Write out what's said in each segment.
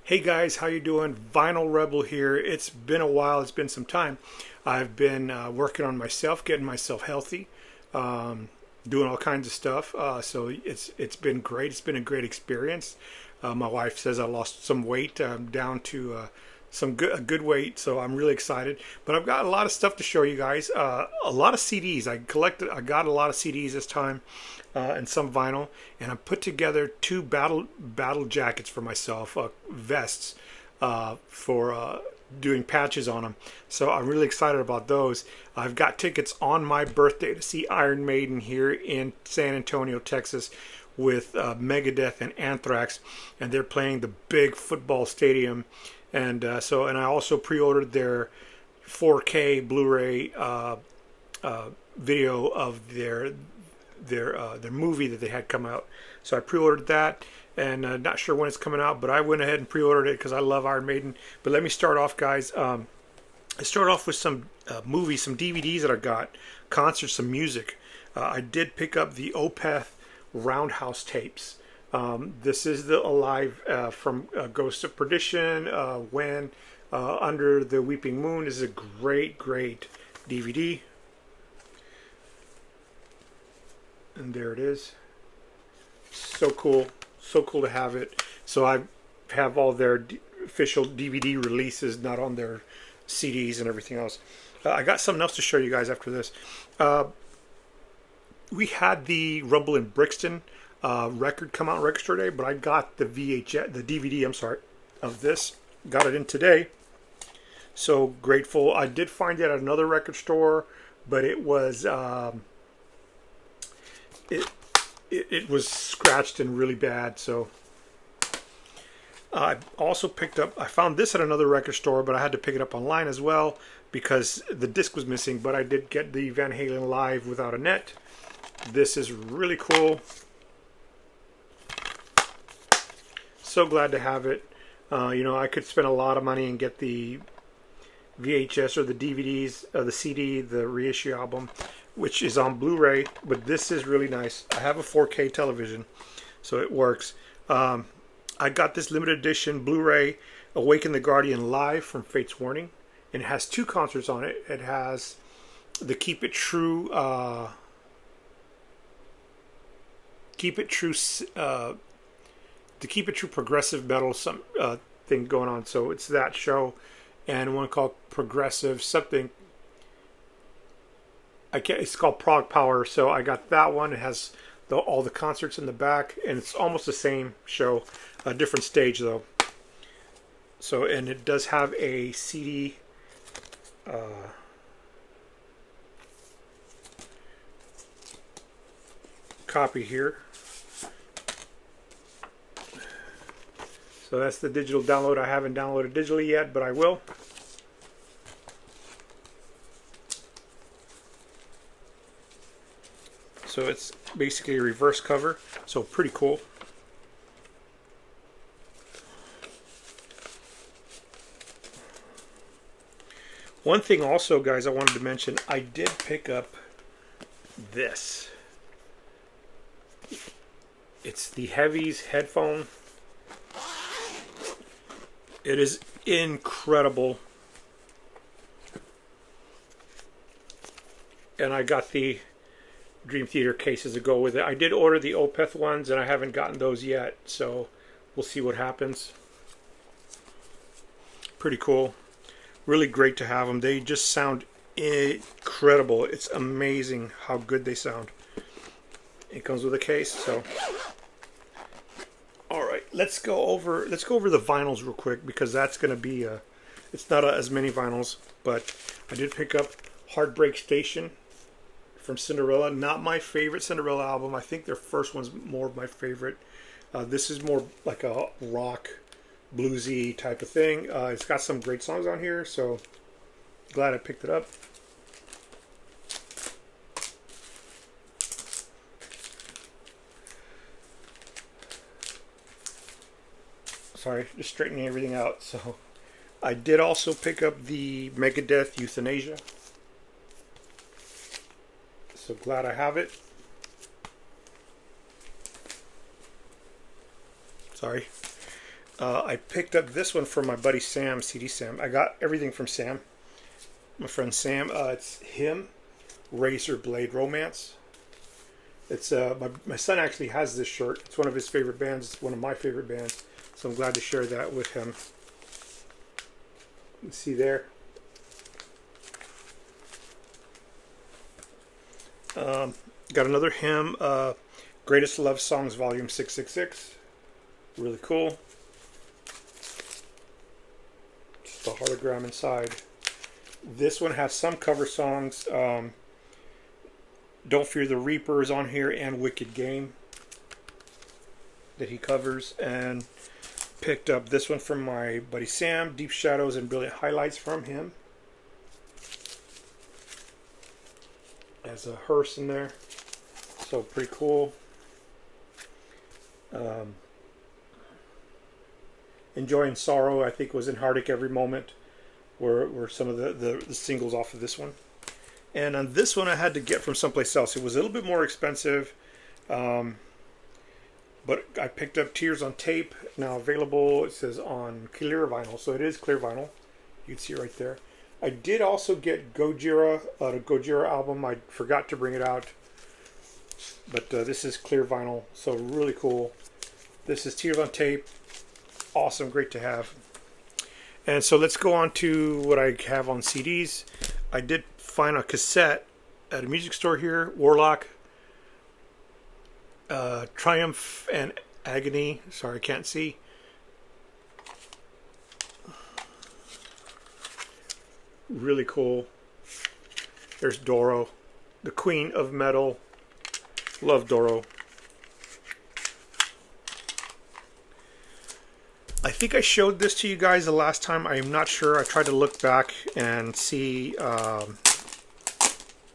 Hey guys, how you doing? Vinyl Rebel here. It's been a while. It's been some time. I've been working on myself, getting myself healthy, um, doing all kinds of stuff. So it's been great. It's been a great experience. My wife says I lost some weight, down to a good weight. So I'm really excited. But I've got a lot of stuff to show you guys. A lot of CDs. I got a lot of CDs this time, and some vinyl, and I put together two battle jackets for myself, vests, for doing patches on them. So I'm really excited about those. I've got tickets on my birthday to see Iron Maiden here in San Antonio, Texas, with Megadeth and Anthrax, and they're playing the big football stadium. And I also pre-ordered their 4K Blu-ray video of their movie that they had come out. So I pre-ordered that, and not sure when it's coming out, but I went ahead and pre-ordered it because I love Iron Maiden. But let me start off, guys. I start off with some movies, some DVDs that I got, concerts, some music. I did pick up the Opeth Roundhouse tapes. This is the Alive, from Ghost of Perdition, When, Under the Weeping Moon. This is a great, great DVD. And there it is. So cool. So cool to have it. So I have all their official DVD releases, not on their CDs and everything else. I got something else to show you guys after this. We had the Rumble in Brixton record come out on Record Store Day, but I got the DVD, I'm sorry, of this. Got it in today. So grateful. I did find it at another record store, but it was it was scratched and really bad. So I also picked up, I found this at another record store, but I had to pick it up online as well because the disc was missing. But I did get the Van Halen Live Without a Net. This is really cool. So glad to have it. I could spend a lot of money and get the VHS or the DVDs, the CD, the reissue album, which is on Blu-ray, but this is really nice. I have a 4K television, so it works. I got this limited edition Blu-ray Awaken the Guardian Live from Fate's Warning, and it has two concerts on it. It has the Keep It True the Keep It True progressive metal thing going on. So it's that show, and one called Progressive something. It's called Prog Power. So I got that one. It has all the concerts in the back, and it's almost the same show, a different stage though. So, and it does have a CD copy here. So that's the digital download. I haven't downloaded digitally yet, but I will. So it's basically a reverse cover. So pretty cool. One thing also, guys, I wanted to mention, I did pick up this. It's the Heavies headphone. It is incredible. And I got the Dream Theater cases to go with it. I did order the Opeth ones, and I haven't gotten those yet, so we'll see what happens. Pretty cool. Really great to have them. They just sound incredible. It's amazing how good they sound. It comes with a case, so. All right, let's go over the vinyls real quick, because that's going to be it's not as many vinyls, but I did pick up Heartbreak Station from Cinderella. Not my favorite Cinderella album. I think their first one's more of my favorite. This is more like a rock, bluesy type of thing. It's got some great songs on here, so glad I picked it up. Sorry, just straightening everything out. So I did also pick up the Megadeth Euthanasia. So glad I have it. Sorry. I picked up this one from my buddy Sam, CD Sam. I got everything from Sam, my friend Sam. It's H.I.M, Razor Blade Romance. It's my son actually has this shirt. It's one of his favorite bands. It's one of my favorite bands. So I'm glad to share that with him. You can see there. Got another H.I.M, Greatest Love Songs Volume 666. Really cool. Just a hologram inside. This one has some cover songs. Don't Fear the Reaper is on here, and Wicked Game that he covers. And picked up this one from my buddy Sam, Deep Shadows and Brilliant Highlights from him. Has a hearse in there, so pretty cool. Enjoying Sorrow, I think, was in Heartache Every Moment, were some of the singles off of this one. And on this one I had to get from someplace else. It was a little bit more expensive, but I picked up Tears on Tape, now available, it says on clear vinyl, so it is clear vinyl. You can see it right there. I did also get Gojira, the Gojira album. I forgot to bring it out, but this is clear vinyl, so really cool. This is Tears on Tape. Awesome, great to have. And so let's go on to what I have on CDs. I did find a cassette at a music store here, Warlock, Triumph and Agony. Sorry, I can't see. Really cool. There's Doro, the Queen of Metal. Love Doro. I think I showed this to you guys the last time. I am not sure. I tried to look back and see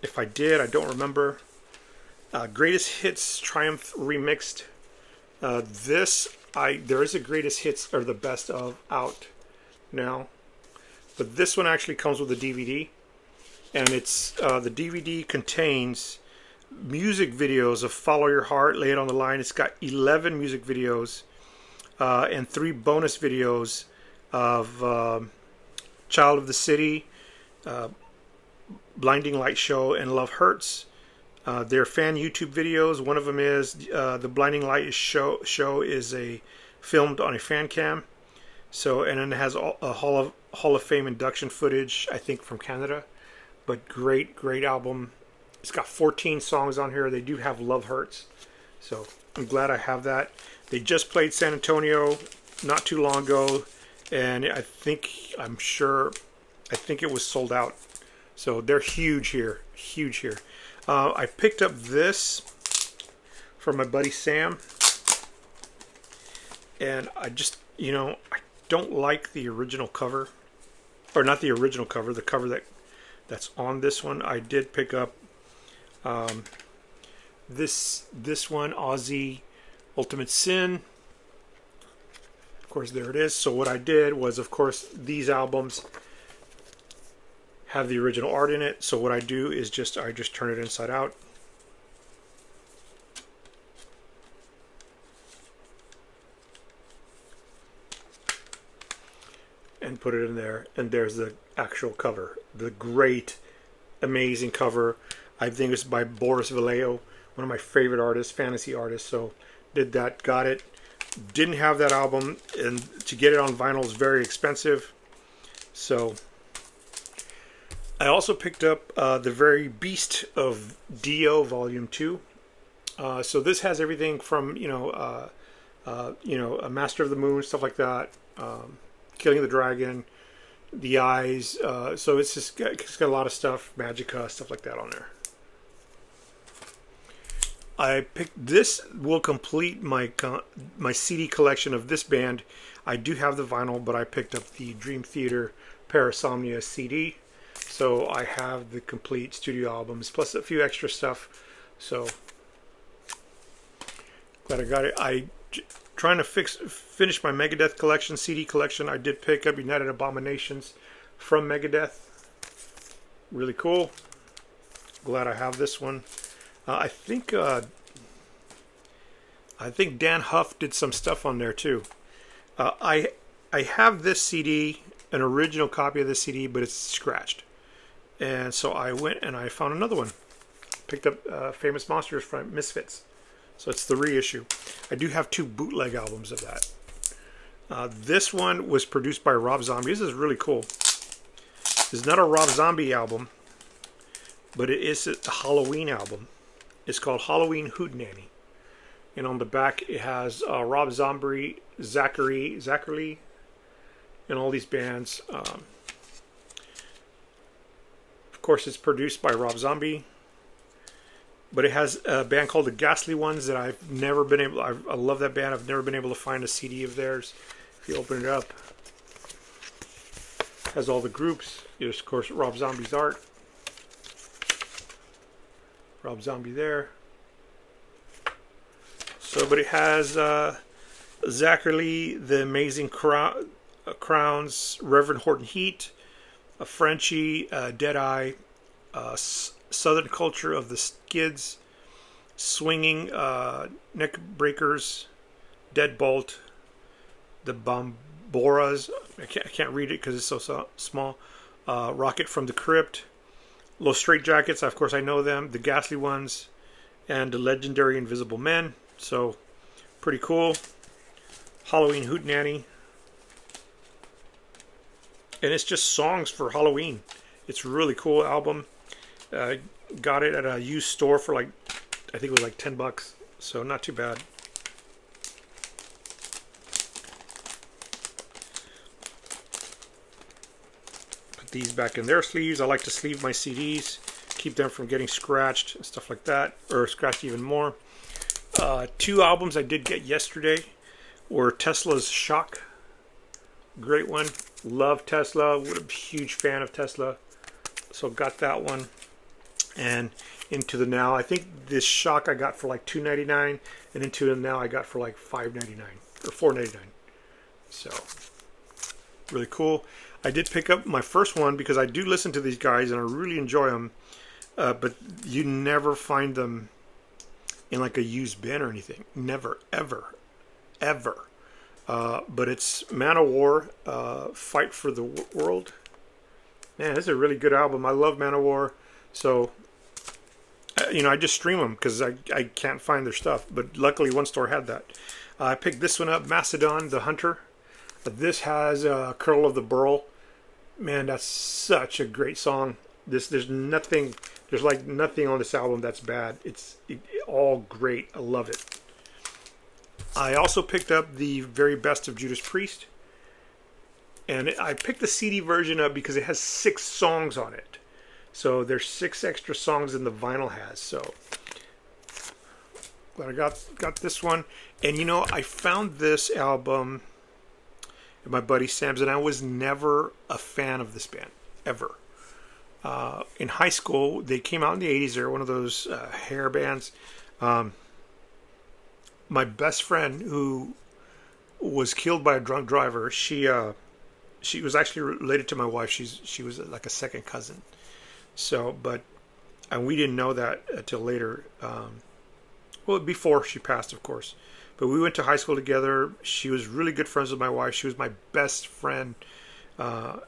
if I did. I don't remember. Greatest Hits Triumph Remixed. There is a Greatest Hits or the Best of out now, but this one actually comes with a DVD, and it's the DVD contains music videos of Follow Your Heart, Lay It on the Line. It's got 11 music videos and 3 bonus videos of Child of the City, Blinding Light Show, and Love Hurts. They're fan YouTube videos. One of them is the Blinding Light show is filmed on a fan cam. So, and then it has a Hall of Fame induction footage, I think, from Canada. But great album. It's got 14 songs on here. They do have Love Hurts. So I'm glad I have that. They just played San Antonio not too long ago, and I think it was sold out. So they're huge here. Huge here. I picked up this from my buddy Sam, and I just, I don't like the original cover, or not the original cover, the cover that's on this one. I did pick up this one, Ozzy Ultimate Sin. Of course, there it is. So what I did was, of course, these albums have the original art in it. So what I do is I just turn it inside out. And put it in there. And there's the actual cover. The great, amazing cover. I think it's by Boris Vallejo, one of my favorite artists, fantasy artists. So did that, got it. Didn't have that album, and to get it on vinyl is very expensive. So I also picked up The Very Beast of Dio Volume 2. So this has everything from, A Master of the Moon, stuff like that, Killing the Dragon, The Eyes. So it's got a lot of stuff, Magica, stuff like that on there. I picked this will complete my CD collection of this band. I do have the vinyl, but I picked up the Dream Theater Parasomnia CD. So I have the complete studio albums plus a few extra stuff. So glad I got it. Trying to finish my Megadeth collection, CD collection. I did pick up United Abominations from Megadeth. Really cool. Glad I have this one. I think Dan Huff did some stuff on there too. I have this CD, an original copy of this CD, but it's scratched. And so I went and I found another one. Picked up Famous Monsters from Misfits. So it's the reissue. I do have 2 bootleg albums of that. This one was produced by Rob Zombie. This is really cool. It's not a Rob Zombie album, but it is a Halloween album. It's called Halloween Hootenanny. And on the back it has Rob Zombie, Zachary, and all these bands. Of course, it's produced by Rob Zombie. But it has a band called the Ghastly Ones that I've never been able. I love that band. I've never been able to find a CD of theirs. If you open it up, it has all the groups. There's, of course, Rob Zombie's art. Rob Zombie there. So, but it has Zachary, the Amazing Crowns, Reverend Horton Heat, Frenchie, Deadeye, Southern Culture of the Skids, Swinging, Neck Breakers, Deadbolt, the Bomboras. I can't read it because it's so small. Rocket from the Crypt, Los Straight Jackets. Of course, I know them. The Ghastly Ones, and the legendary Invisible Men. So, pretty cool. Halloween Hootenanny, and it's just songs for Halloween. It's a really cool album. Got it at a used store for like, I think it was like $10, so not too bad. Put these back in their sleeves. I like to sleeve my CDs, keep them from getting scratched and stuff like that, or scratched even more. 2 albums I did get yesterday were Tesla's Shock. Great one. Love Tesla. What a huge fan of Tesla. So got that one. And Into the Now. I think this Shock I got for like $2.99, and Into the Now I got for like $5.99 or $4.99. So really cool. I did pick up my first one because I do listen to these guys and I really enjoy them. But you never find them in like a used bin or anything. Never, ever, ever. But it's Man of War, Fight for the World. Man, this is a really good album. I love Man of War. So, I just stream them because I can't find their stuff. But luckily, one store had that. I picked this one up, Macedon, the Hunter. This has Curl of the Burl. Man, that's such a great song. There's like nothing on this album that's bad. It's all great. I love it. I also picked up the very best of Judas Priest. And I picked the CD version up because it has 6 songs on it. So there's 6 extra songs than the vinyl has. So glad I got this one. And I found this album at my buddy Sam's, and I was never a fan of this band ever. In high school, they came out in the 80s. They're one of those hair bands. My best friend, who was killed by a drunk driver, she was actually related to my wife. She was like a second cousin. So, and we didn't know that until later. Well, before she passed, of course. But we went to high school together. She was really good friends with my wife. She was my best friend. And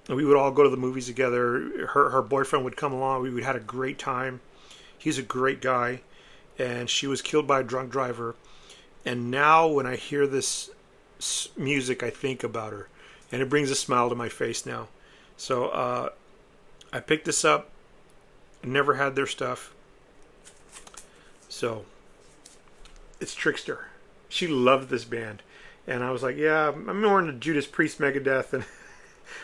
we would all go to the movies together. Her boyfriend would come along. We had a great time. He's a great guy. And she was killed by a drunk driver. And now when I hear this music, I think about her. And it brings a smile to my face now. So I picked this up. Never had their stuff. So it's Trickster. She loved this band. And I was like, yeah, I'm more into Judas Priest, Megadeth, and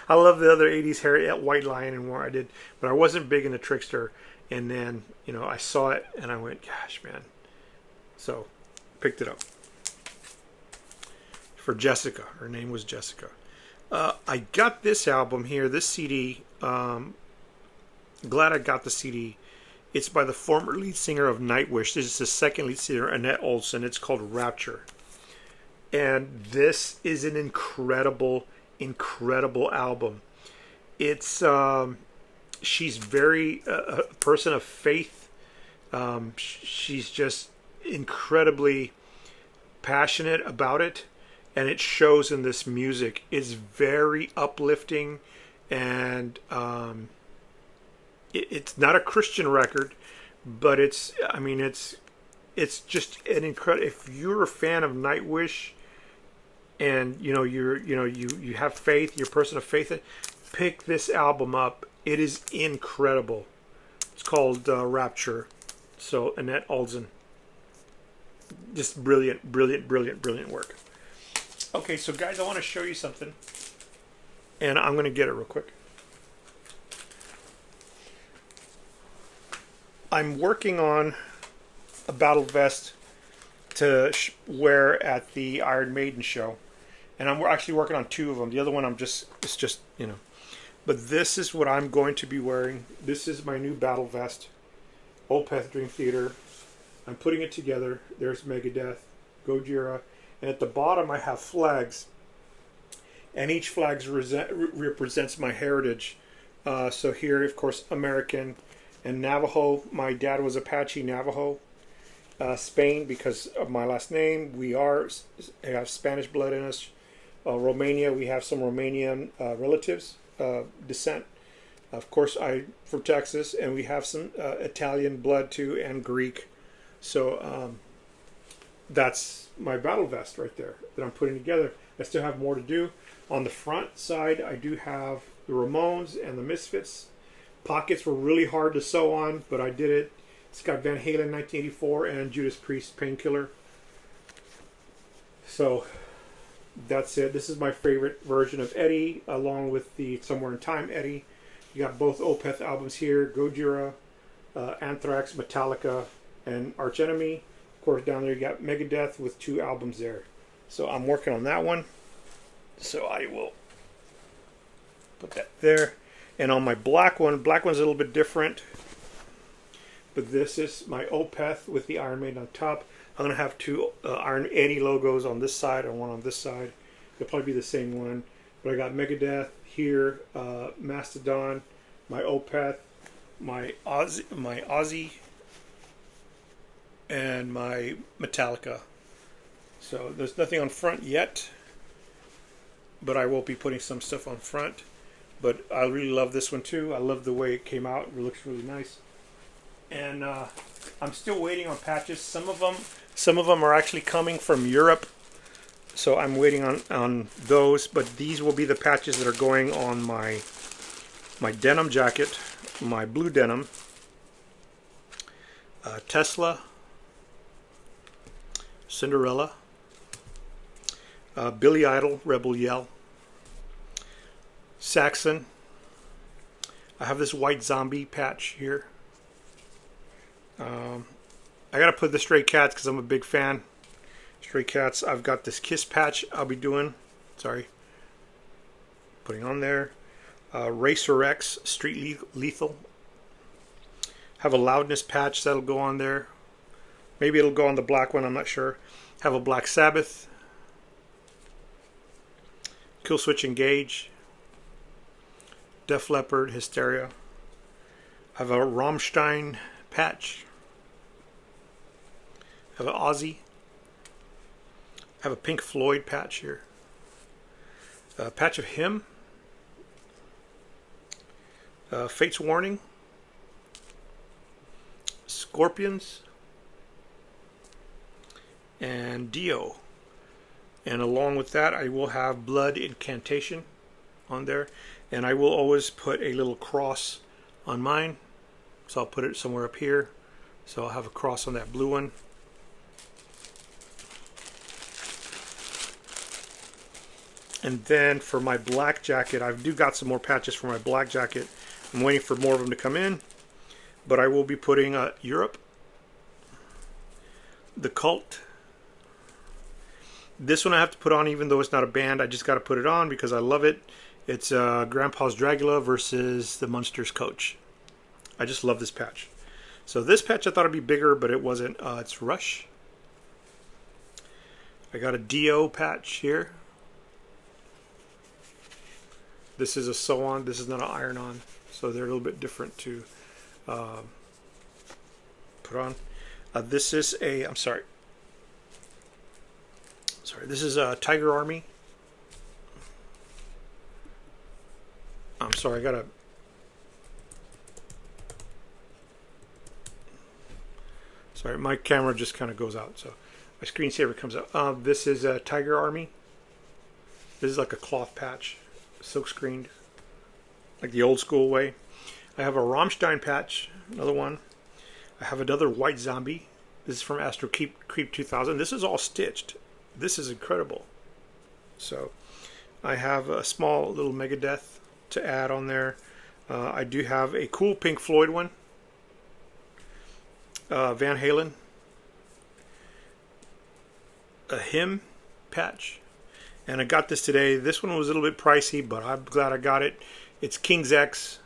I love the other 80s hair, White Lion and more I did, but I wasn't big into Trickster. And then, I saw it and I went, gosh, man. So, picked it up. For Jessica. Her name was Jessica. I got this album here, this CD. Glad I got the CD. It's by the former lead singer of Nightwish. This is the second lead singer, Annette Olson. It's called Rapture. And this is an incredible album. It's she's very a person of faith. She's just incredibly passionate about it, and it shows in this music. It's very uplifting, and it's not a Christian record, but it's just an incredible. If you're a fan of Nightwish, and you have faith, you're a person of faith, pick this album up. It is incredible. It's called Rapture. So Annette Olsen, just brilliant, brilliant, brilliant, brilliant work. Okay, so guys, I want to show you something, and I'm going to get it real quick. I'm working on a battle vest to wear at the Iron Maiden show, and I'm actually working on two of them. The other one it's just. But this is what I'm going to be wearing. This is my new battle vest, Opeth Dream Theater. I'm putting it together. There's Megadeth, Gojira, and at the bottom I have flags, and each flag represents my heritage. So here, of course, American and Navajo. My dad was Apache Navajo. Spain, because of my last name. I have Spanish blood in us. Romania, we have some Romanian relatives, descent. Of course, I'm from Texas, and we have some Italian blood too, and Greek. So that's my battle vest right there that I'm putting together. I still have more to do. On the front side, I do have the Ramones and the Misfits. Pockets were really hard to sew on, but I did it. It's got Van Halen 1984 and Judas Priest Painkiller. So that's it. This is my favorite version of Eddie, along with the Somewhere in Time Eddie. You got both Opeth albums here: Gojira, Anthrax, Metallica, and Arch Enemy. Of course, down there you got Megadeth with 2 albums there. So I'm working on that one. So I will put that there. And on my black one's a little bit different. But this is my Opeth with the Iron Maiden on top. I'm going to have 2 Iron Eddie logos on this side and one on this side. They'll probably be the same one. But I got Megadeth here, Mastodon, my Opeth, my Ozzy, and my Metallica. So there's nothing on front yet, but I will be putting some stuff on front. But I really love this one too. I love the way it came out. It looks really nice. And I'm still waiting on patches. Some of them are actually coming from Europe, so I'm waiting on those. But these will be the patches that are going on my denim jacket, my blue denim, Tesla, Cinderella, Billy Idol, Rebel Yell, Saxon. I have this white zombie patch here. I gotta put the Stray Cats because I'm a big fan. Stray Cats. I've got this Kiss patch I'll be doing. Sorry. Putting on there. Racer X, Street Lethal. Have a Loudness patch that'll go on there. Maybe it'll go on the black one, I'm not sure. Have a Black Sabbath. Killswitch Engage. Def Leppard, Hysteria. Have a Rammstein patch. Have an Ozzy. Have a Pink Floyd patch here. A patch of H.I.M. Fate's Warning. Scorpions. And Dio. And along with that, I will have Blood Incantation on there. And I will always put a little cross on mine. So I'll put it somewhere up here. So I'll have a cross on that blue one. And then for my black jacket, I do got some more patches for my black jacket. I'm waiting for more of them to come in. But I will be putting Europe, The Cult. This one I have to put on even though it's not a band. I just got to put it on because I love it. It's Grandpa's Dragula versus the Munsters Coach. I just love this patch. So this patch I thought it'd be bigger, but it wasn't. It's Rush. I got a Dio patch here. This is a sew-on. This is not an iron-on. So they're a little bit different to put on. This is a, I'm sorry. sorry, this is Tiger Army. I'm sorry, I gotta. Sorry, my camera just kind of goes out, so my screensaver comes up. This is Tiger Army. This is like a cloth patch, silk screened, like the old school way. I have a Rammstein patch, another one. I have another White Zombie. This is from Astro Creep 2000. This is all stitched. This is incredible. So I have a small little Megadeth to add on there. I do have a cool Pink Floyd one. Van Halen. A H.I.M patch. And I got this today. This one was a little bit pricey, but I'm glad I got it. It's King's X.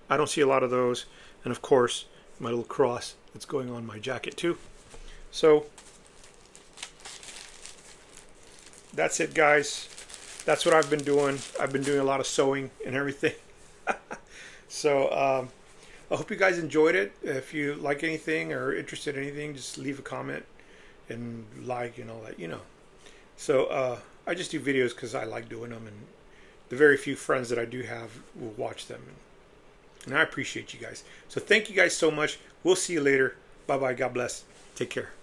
I don't see a lot of those. And of course, my little cross that's going on my jacket too. So that's it, guys. That's what I've been doing. I've been doing a lot of sewing and everything. So I hope you guys enjoyed it. If you like anything or interested in anything, just leave a comment and like and all that, you know. So I just do videos because I like doing them, and the very few friends that I do have will watch them. And I appreciate you guys. So thank you guys so much. We'll see you later. Bye-bye. God bless. Take care.